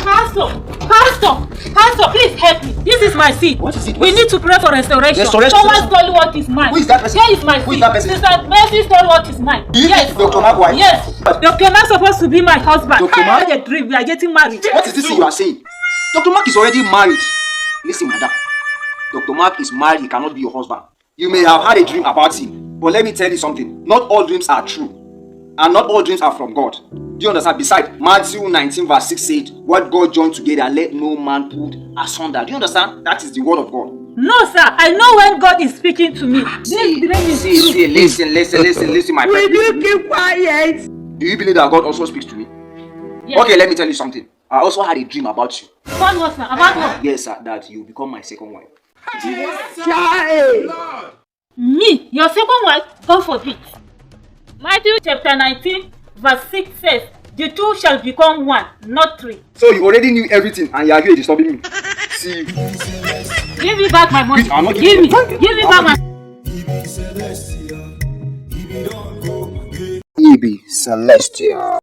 Pastor, please help me. This is my seed. What is it? We need to pray for restoration. Restoration? Someone stole what is mine. Who is that person? Here is my Who is seed. that person? Sister Mercy stole what is mine. Yes. Dr. Mark wife? Yes. Dr. Mark supposed to be my husband. Dr. Mark? I had a dream. We are getting married. What is this you are saying? Dr. Mark is already married. Listen, madam. Dr. Mark is married. He cannot be your husband. You may have had a dream about him, but let me tell you something. Not all dreams are true. And not all dreams are from God. Do you understand? Besides, Matthew 19 verse 6 said, what God joined together, let no man put asunder. Do you understand? That is the word of God. No, sir. I know when God is speaking to me. Listen, my friend. Will you keep quiet? Do you believe that God also speaks to me? Yes. Okay, let me tell you something. I also had a dream about you. About what, sir? About what? Yes, sir, that you become my second wife. Child. Me? Your second wife? God forbid. Matthew chapter 19 verse 6 says, the two shall become one, not three. So you already knew everything and you are here disturbing me. See you. Give me back my money. I'm not Give me giving back my Ibi Celestia.